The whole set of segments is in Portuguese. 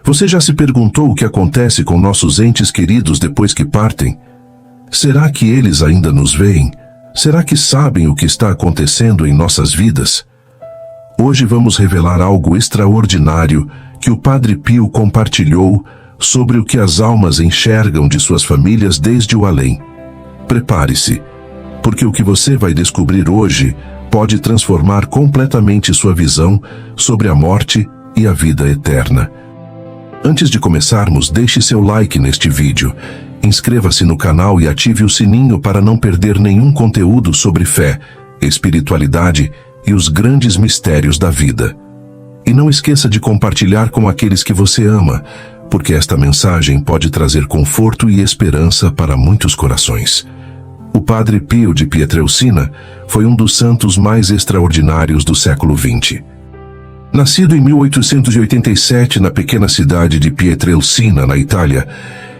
Você já se perguntou o que acontece com nossos entes queridos depois que partem? Será que eles ainda nos veem? Será que sabem o que está acontecendo em nossas vidas? Hoje vamos revelar algo extraordinário que o Padre Pio compartilhou sobre o que as almas enxergam de suas famílias desde o além. Prepare-se, porque o que você vai descobrir hoje pode transformar completamente sua visão sobre a morte e a vida eterna. Antes de começarmos, deixe seu like neste vídeo, inscreva-se no canal e ative o sininho para não perder nenhum conteúdo sobre fé, espiritualidade e os grandes mistérios da vida. E não esqueça de compartilhar com aqueles que você ama, porque esta mensagem pode trazer conforto e esperança para muitos corações. O Padre Pio de Pietrelcina foi um dos santos mais extraordinários do século XX. Nascido em 1887 na pequena cidade de Pietrelcina, na Itália,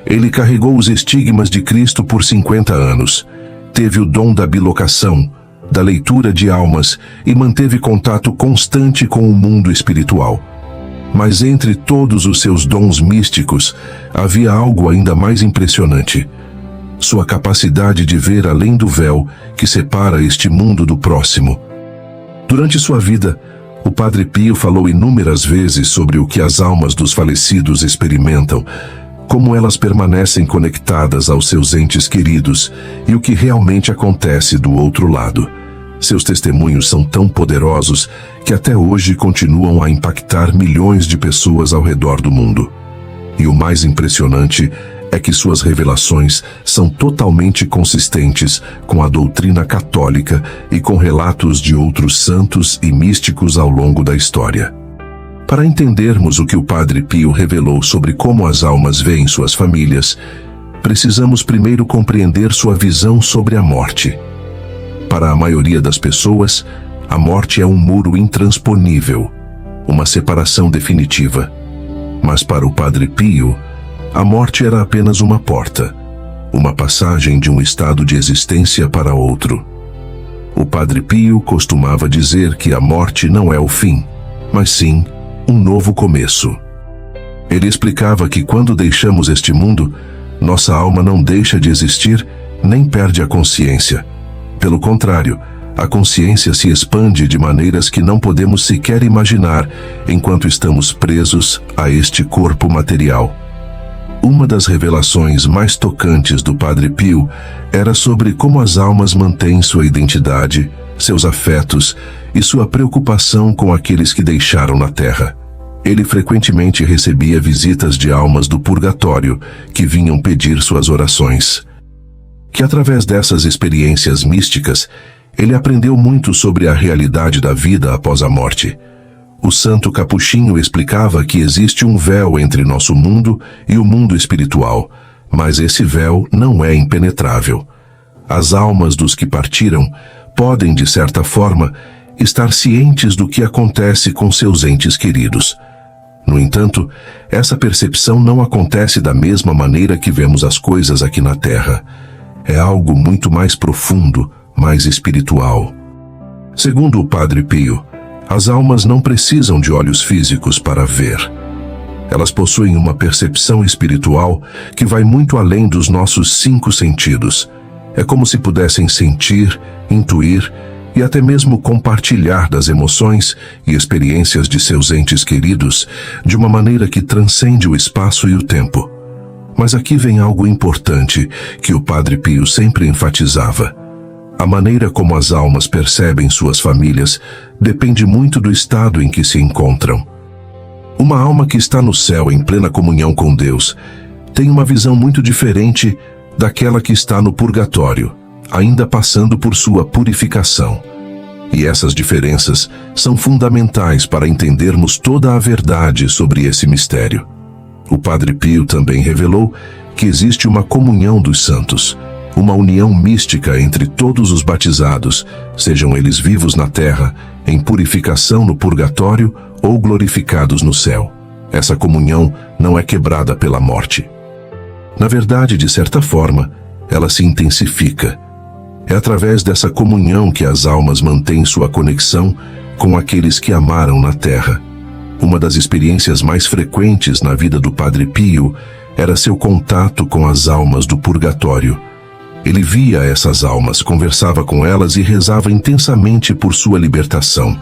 ele carregou os estigmas de Cristo por 50 anos, teve o dom da bilocação, da leitura de almas e manteve contato constante com o mundo espiritual. Mas entre todos os seus dons místicos, havia algo ainda mais impressionante: sua capacidade de ver além do véu que separa este mundo do próximo. Durante sua vida, o Padre Pio falou inúmeras vezes sobre o que as almas dos falecidos experimentam, como elas permanecem conectadas aos seus entes queridos e o que realmente acontece do outro lado. Seus testemunhos são tão poderosos que até hoje continuam a impactar milhões de pessoas ao redor do mundo. E o mais impressionante é que suas revelações são totalmente consistentes com a doutrina católica e com relatos de outros santos e místicos ao longo da história. Para entendermos o que o Padre Pio revelou sobre como as almas veem suas famílias, precisamos primeiro compreender sua visão sobre a morte. Para a maioria das pessoas, a morte é um muro intransponível, uma separação definitiva. Mas para o Padre Pio, a morte era apenas uma porta, uma passagem de um estado de existência para outro. O Padre Pio costumava dizer que a morte não é o fim, mas sim um novo começo. Ele explicava que quando deixamos este mundo, nossa alma não deixa de existir nem perde a consciência. Pelo contrário, a consciência se expande de maneiras que não podemos sequer imaginar enquanto estamos presos a este corpo material. Uma das revelações mais tocantes do Padre Pio era sobre como as almas mantêm sua identidade, seus afetos e sua preocupação com aqueles que deixaram na Terra. Ele frequentemente recebia visitas de almas do purgatório que vinham pedir suas orações. Que através dessas experiências místicas, ele aprendeu muito sobre a realidade da vida após a morte. O santo capuchinho explicava que existe um véu entre nosso mundo e o mundo espiritual, mas esse véu não é impenetrável. As almas dos que partiram podem, de certa forma, estar cientes do que acontece com seus entes queridos. No entanto, essa percepção não acontece da mesma maneira que vemos as coisas aqui na Terra. É algo muito mais profundo, mais espiritual. Segundo o Padre Pio, as almas não precisam de olhos físicos para ver. Elas possuem uma percepção espiritual que vai muito além dos nossos 5 sentidos. É como se pudessem sentir, intuir e até mesmo compartilhar das emoções e experiências de seus entes queridos de uma maneira que transcende o espaço e o tempo. Mas aqui vem algo importante que o Padre Pio sempre enfatizava. A maneira como as almas percebem suas famílias depende muito do estado em que se encontram. Uma alma que está no céu em plena comunhão com Deus tem uma visão muito diferente daquela que está no purgatório, ainda passando por sua purificação. E essas diferenças são fundamentais para entendermos toda a verdade sobre esse mistério. O Padre Pio também revelou que existe uma comunhão dos santos, uma união mística entre todos os batizados, sejam eles vivos na terra, em purificação no purgatório ou glorificados no céu. Essa comunhão não é quebrada pela morte. Na verdade, de certa forma, ela se intensifica. É através dessa comunhão que as almas mantêm sua conexão com aqueles que amaram na terra. Uma das experiências mais frequentes na vida do Padre Pio era seu contato com as almas do purgatório. Ele via essas almas, conversava com elas e rezava intensamente por sua libertação.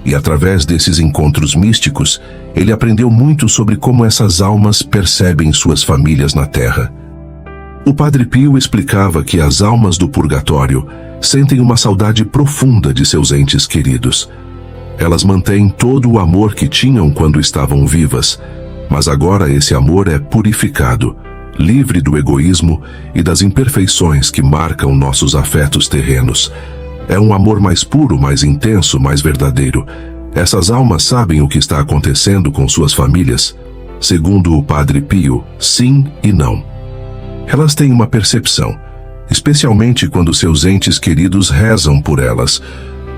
E através desses encontros místicos, ele aprendeu muito sobre como essas almas percebem suas famílias na Terra. O Padre Pio explicava que as almas do purgatório sentem uma saudade profunda de seus entes queridos. Elas mantêm todo o amor que tinham quando estavam vivas, mas agora esse amor é purificado, livre do egoísmo e das imperfeições que marcam nossos afetos terrenos. É um amor mais puro, mais intenso, mais verdadeiro. Essas almas sabem o que está acontecendo com suas famílias? Segundo o Padre Pio, sim e não. Elas têm uma percepção, especialmente quando seus entes queridos rezam por elas,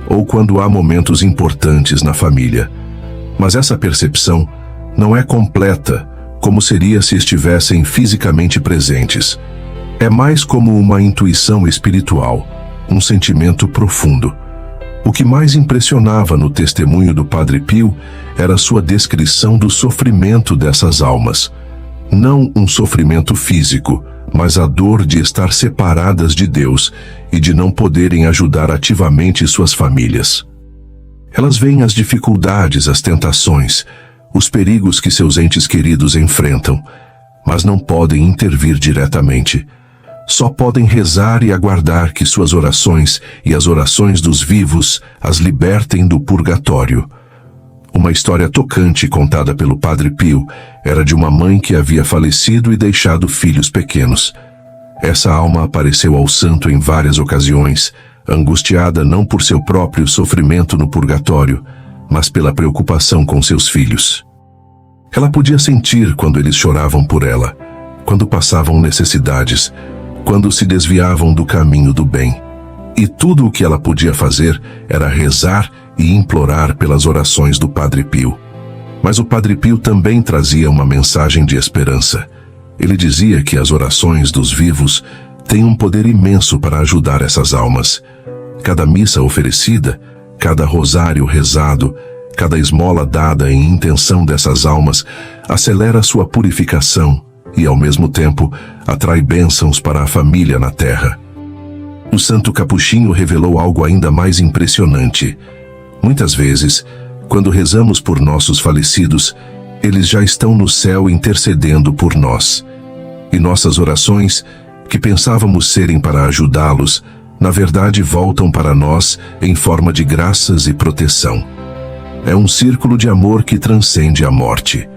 ou quando há momentos importantes na família. Mas essa percepção não é completa, como seria se estivessem fisicamente presentes. É mais como uma intuição espiritual, um sentimento profundo. O que mais impressionava no testemunho do Padre Pio era sua descrição do sofrimento dessas almas. Não um sofrimento físico, mas a dor de estar separadas de Deus e de não poderem ajudar ativamente suas famílias. Elas veem as dificuldades, as tentações, os perigos que seus entes queridos enfrentam, mas não podem intervir diretamente. Só podem rezar e aguardar que suas orações e as orações dos vivos as libertem do purgatório. Uma história tocante contada pelo Padre Pio era de uma mãe que havia falecido e deixado filhos pequenos. Essa alma apareceu ao santo em várias ocasiões, angustiada não por seu próprio sofrimento no purgatório, mas pela preocupação com seus filhos. Ela podia sentir quando eles choravam por ela, quando passavam necessidades, quando se desviavam do caminho do bem. E tudo o que ela podia fazer era rezar e implorar pelas orações do Padre Pio. Mas o Padre Pio também trazia uma mensagem de esperança. Ele dizia que as orações dos vivos têm um poder imenso para ajudar essas almas. Cada missa oferecida, cada rosário rezado, cada esmola dada em intenção dessas almas acelera sua purificação e, ao mesmo tempo, atrai bênçãos para a família na terra. O Santo Capuchinho revelou algo ainda mais impressionante. Muitas vezes, quando rezamos por nossos falecidos, eles já estão no céu intercedendo por nós. E nossas orações, que pensávamos serem para ajudá-los, na verdade voltam para nós em forma de graças e proteção. É um círculo de amor que transcende a morte.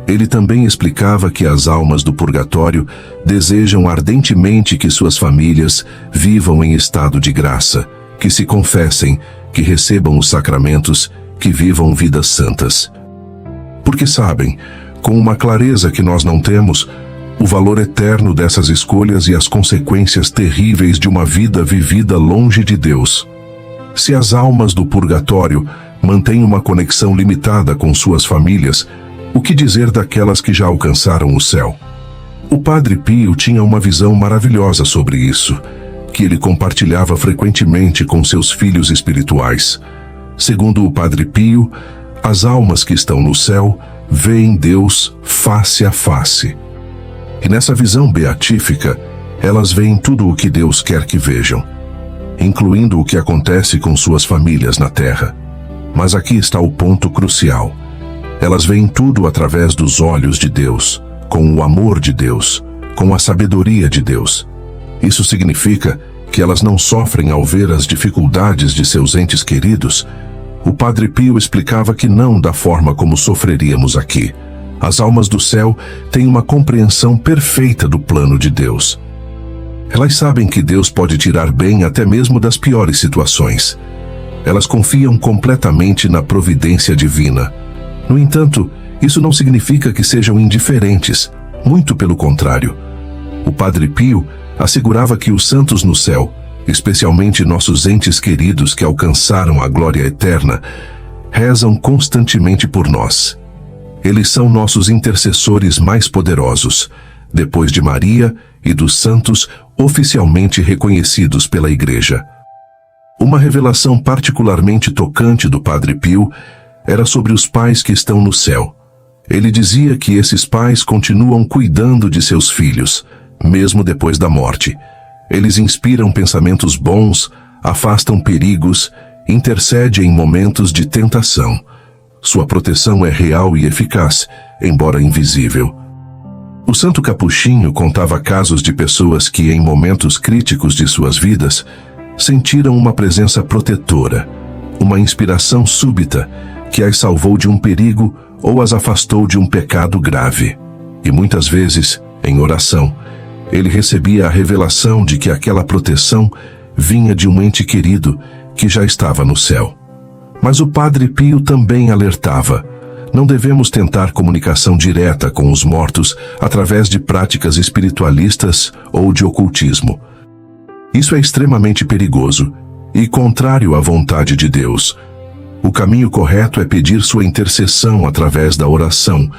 Ele também explicava que as almas do purgatório desejam ardentemente que suas famílias vivam em estado de graça, que se confessem, que recebam os sacramentos, que vivam vidas santas. Porque sabem, com uma clareza que nós não temos, o valor eterno dessas escolhas e as consequências terríveis de uma vida vivida longe de Deus. Se as almas do purgatório mantêm uma conexão limitada com suas famílias, o que dizer daquelas que já alcançaram o céu? O Padre Pio tinha uma visão maravilhosa sobre isso, que ele compartilhava frequentemente com seus filhos espirituais. Segundo o Padre Pio, as almas que estão no céu veem Deus face a face. E nessa visão beatífica, elas veem tudo o que Deus quer que vejam, incluindo o que acontece com suas famílias na terra. Mas aqui está o ponto crucial. Elas veem tudo através dos olhos de Deus, com o amor de Deus, com a sabedoria de Deus. Isso significa que elas não sofrem ao ver as dificuldades de seus entes queridos. O Padre Pio explicava que não da forma como sofreríamos aqui. As almas do céu têm uma compreensão perfeita do plano de Deus. Elas sabem que Deus pode tirar bem até mesmo das piores situações. Elas confiam completamente na providência divina. No entanto, isso não significa que sejam indiferentes, muito pelo contrário. O Padre Pio assegurava que os santos no céu, especialmente nossos entes queridos que alcançaram a glória eterna, rezam constantemente por nós. Eles são nossos intercessores mais poderosos, depois de Maria e dos santos oficialmente reconhecidos pela Igreja. Uma revelação particularmente tocante do Padre Pio era sobre os pais que estão no céu. Ele dizia que esses pais continuam cuidando de seus filhos, mesmo depois da morte. Eles inspiram pensamentos bons, afastam perigos, intercedem em momentos de tentação. Sua proteção é real e eficaz, embora invisível. O Santo Capuchinho contava casos de pessoas que, em momentos críticos de suas vidas, sentiram uma presença protetora, uma inspiração súbita que as salvou de um perigo ou as afastou de um pecado grave. E muitas vezes, em oração, ele recebia a revelação de que aquela proteção vinha de um ente querido que já estava no céu. Mas o Padre Pio também alertava: não devemos tentar comunicação direta com os mortos através de práticas espiritualistas ou de ocultismo. Isso é extremamente perigoso e contrário à vontade de Deus. O caminho correto é pedir sua intercessão através da oração,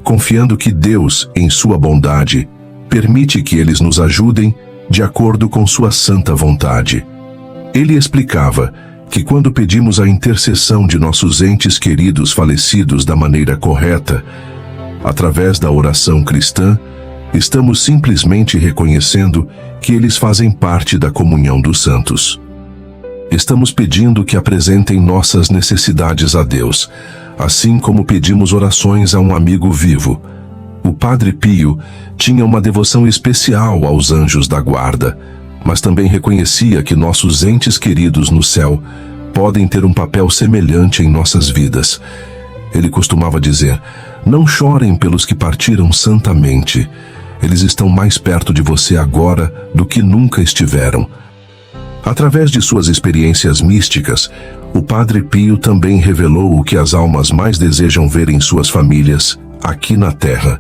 confiando que Deus, em sua bondade, permite que eles nos ajudem de acordo com sua santa vontade. Ele explicava que quando pedimos a intercessão de nossos entes queridos falecidos da maneira correta, através da oração cristã, estamos simplesmente reconhecendo que eles fazem parte da comunhão dos santos. Estamos pedindo que apresentem nossas necessidades a Deus, assim como pedimos orações a um amigo vivo. O Padre Pio tinha uma devoção especial aos anjos da guarda, mas também reconhecia que nossos entes queridos no céu podem ter um papel semelhante em nossas vidas. Ele costumava dizer: não chorem pelos que partiram santamente. Eles estão mais perto de você agora do que nunca estiveram. Através de suas experiências místicas, o Padre Pio também revelou o que as almas mais desejam ver em suas famílias, aqui na Terra.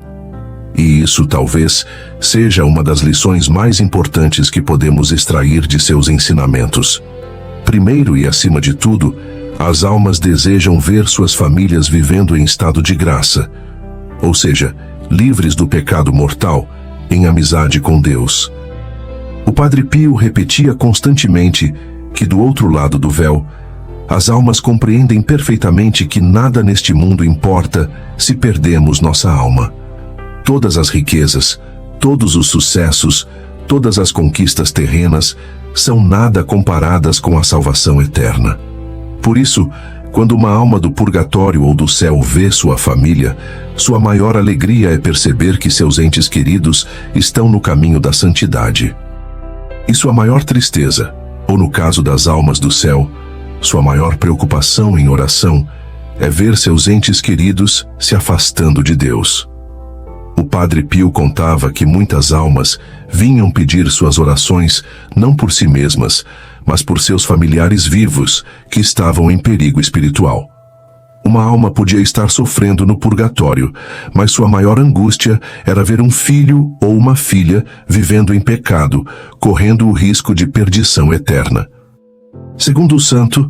E isso talvez seja uma das lições mais importantes que podemos extrair de seus ensinamentos. Primeiro e acima de tudo, as almas desejam ver suas famílias vivendo em estado de graça, ou seja, livres do pecado mortal, em amizade com Deus. O Padre Pio repetia constantemente que do outro lado do véu, as almas compreendem perfeitamente que nada neste mundo importa se perdemos nossa alma. Todas as riquezas, todos os sucessos, todas as conquistas terrenas são nada comparadas com a salvação eterna. Por isso, quando uma alma do purgatório ou do céu vê sua família, sua maior alegria é perceber que seus entes queridos estão no caminho da santidade. E sua maior tristeza, ou no caso das almas do céu, sua maior preocupação em oração, é ver seus entes queridos se afastando de Deus. O Padre Pio contava que muitas almas vinham pedir suas orações não por si mesmas, mas por seus familiares vivos que estavam em perigo espiritual. Uma alma podia estar sofrendo no purgatório, mas sua maior angústia era ver um filho ou uma filha vivendo em pecado, correndo o risco de perdição eterna. Segundo o santo,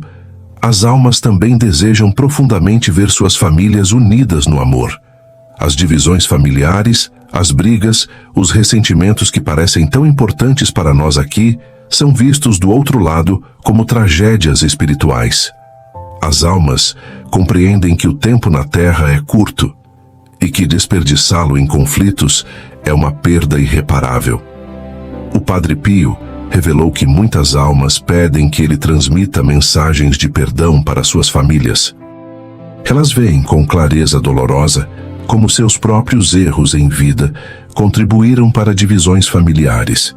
as almas também desejam profundamente ver suas famílias unidas no amor. As divisões familiares, as brigas, os ressentimentos que parecem tão importantes para nós aqui, são vistos do outro lado como tragédias espirituais. As almas compreendem que o tempo na Terra é curto e que desperdiçá-lo em conflitos é uma perda irreparável. O Padre Pio revelou que muitas almas pedem que ele transmita mensagens de perdão para suas famílias. Elas veem com clareza dolorosa como seus próprios erros em vida contribuíram para divisões familiares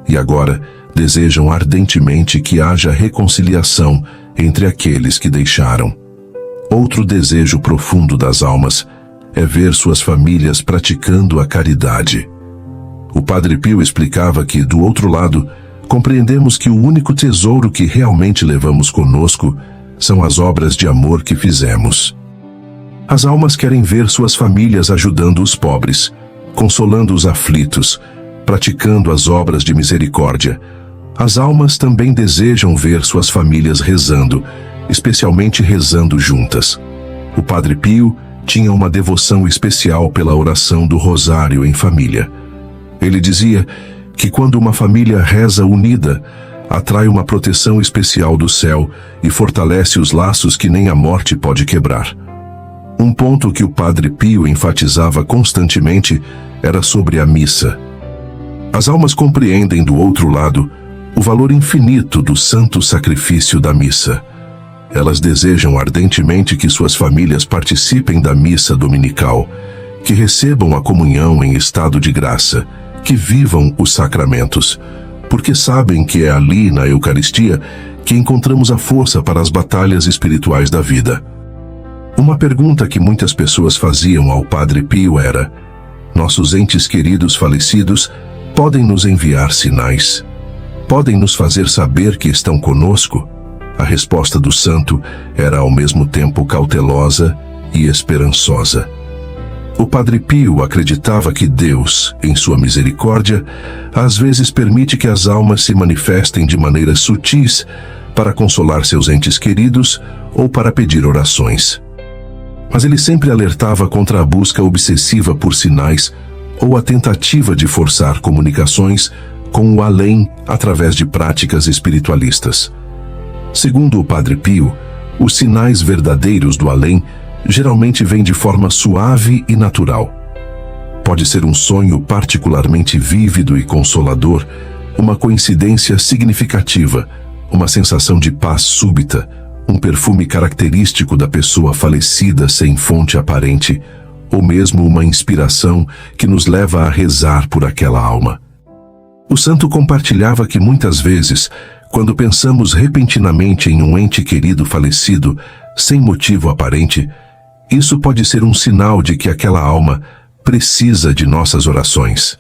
e agora desejam ardentemente que haja reconciliação entre aqueles que deixaram. Outro desejo profundo das almas é ver suas famílias praticando a caridade. O Padre Pio explicava que, do outro lado, compreendemos que o único tesouro que realmente levamos conosco são as obras de amor que fizemos. As almas querem ver suas famílias ajudando os pobres, consolando os aflitos, praticando as obras de misericórdia. As almas também desejam ver suas famílias rezando, especialmente rezando juntas. O Padre Pio tinha uma devoção especial pela oração do rosário em família. Ele dizia que quando uma família reza unida, atrai uma proteção especial do céu e fortalece os laços que nem a morte pode quebrar. Um ponto que o Padre Pio enfatizava constantemente era sobre a missa. As almas compreendem, do outro lado, o valor infinito do santo sacrifício da missa. Elas desejam ardentemente que suas famílias participem da missa dominical, que recebam a comunhão em estado de graça, que vivam os sacramentos, porque sabem que é ali, na Eucaristia, que encontramos a força para as batalhas espirituais da vida. Uma pergunta que muitas pessoas faziam ao Padre Pio era: nossos entes queridos falecidos podem nos enviar sinais? Podem nos fazer saber que estão conosco? A resposta do santo era ao mesmo tempo cautelosa e esperançosa. O Padre Pio acreditava que Deus, em sua misericórdia, às vezes permite que as almas se manifestem de maneiras sutis para consolar seus entes queridos ou para pedir orações. Mas ele sempre alertava contra a busca obsessiva por sinais ou a tentativa de forçar comunicações com o além através de práticas espiritualistas. Segundo o Padre Pio, os sinais verdadeiros do além geralmente vêm de forma suave e natural. Pode ser um sonho particularmente vívido e consolador, uma coincidência significativa, uma sensação de paz súbita, um perfume característico da pessoa falecida sem fonte aparente, ou mesmo uma inspiração que nos leva a rezar por aquela alma. O santo compartilhava que muitas vezes, quando pensamos repentinamente em um ente querido falecido, sem motivo aparente, isso pode ser um sinal de que aquela alma precisa de nossas orações.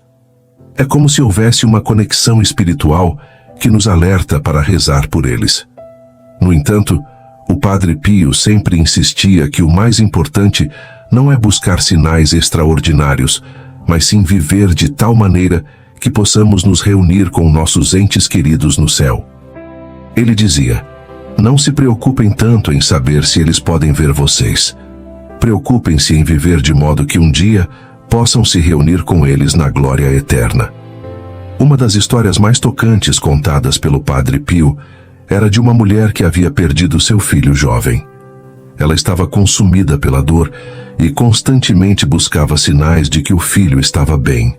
É como se houvesse uma conexão espiritual que nos alerta para rezar por eles. No entanto, o Padre Pio sempre insistia que o mais importante não é buscar sinais extraordinários, mas sim viver de tal maneira que possamos nos reunir com nossos entes queridos no céu. Ele dizia: não se preocupem tanto em saber se eles podem ver vocês. Preocupem-se em viver de modo que um dia possam se reunir com eles na glória eterna. Uma das histórias mais tocantes contadas pelo Padre Pio era de uma mulher que havia perdido seu filho jovem. Ela estava consumida pela dor e constantemente buscava sinais de que o filho estava bem.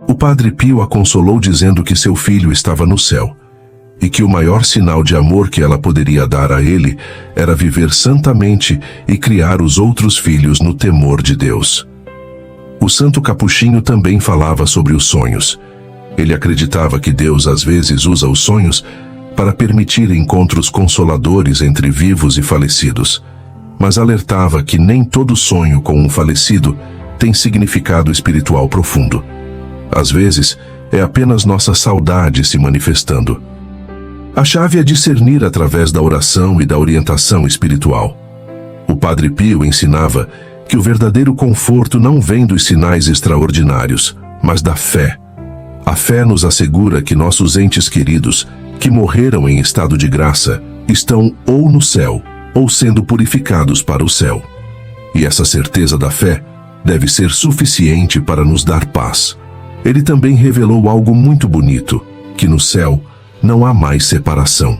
O Padre Pio a consolou dizendo que seu filho estava no céu e que o maior sinal de amor que ela poderia dar a ele era viver santamente e criar os outros filhos no temor de Deus. O santo capuchinho também falava sobre os sonhos. Ele acreditava que Deus às vezes usa os sonhos para permitir encontros consoladores entre vivos e falecidos, mas alertava que nem todo sonho com um falecido tem significado espiritual profundo. Às vezes, é apenas nossa saudade se manifestando. A chave é discernir através da oração e da orientação espiritual. O Padre Pio ensinava que o verdadeiro conforto não vem dos sinais extraordinários, mas da fé. A fé nos assegura que nossos entes queridos, que morreram em estado de graça, estão ou no céu, ou sendo purificados para o céu. E essa certeza da fé deve ser suficiente para nos dar paz. Ele também revelou algo muito bonito, que no céu não há mais separação.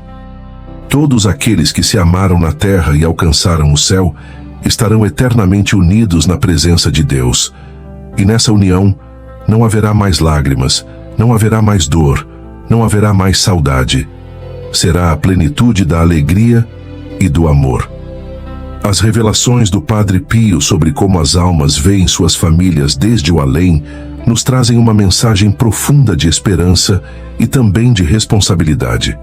Todos aqueles que se amaram na terra e alcançaram o céu estarão eternamente unidos na presença de Deus. E nessa união não haverá mais lágrimas, não haverá mais dor, não haverá mais saudade. Será a plenitude da alegria e do amor. As revelações do Padre Pio sobre como as almas veem suas famílias desde o além nos trazem uma mensagem profunda de esperança e também de responsabilidade.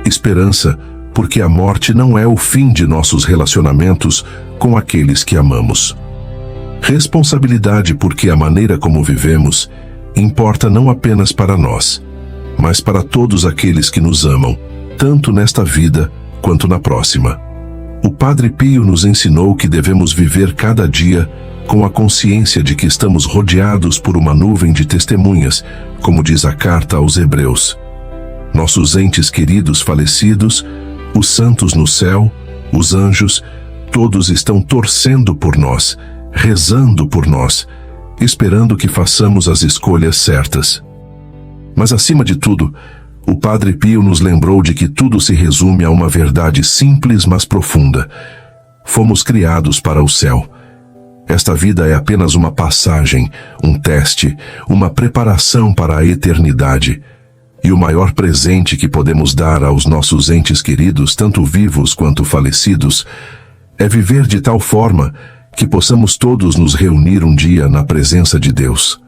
Esperança, porque a morte não é o fim de nossos relacionamentos com aqueles que amamos. Responsabilidade, porque a maneira como vivemos importa não apenas para nós, mas para todos aqueles que nos amam, tanto nesta vida quanto na próxima. O Padre Pio nos ensinou que devemos viver cada dia com a consciência de que estamos rodeados por uma nuvem de testemunhas, como diz a carta aos Hebreus. Nossos entes queridos falecidos, os santos no céu, os anjos, todos estão torcendo por nós, rezando por nós, esperando que façamos as escolhas certas. Mas acima de tudo, o Padre Pio nos lembrou de que tudo se resume a uma verdade simples, mas profunda. Fomos criados para o céu. Esta vida é apenas uma passagem, um teste, uma preparação para a eternidade. E o maior presente que podemos dar aos nossos entes queridos, tanto vivos quanto falecidos, é viver de tal forma que possamos todos nos reunir um dia na presença de Deus.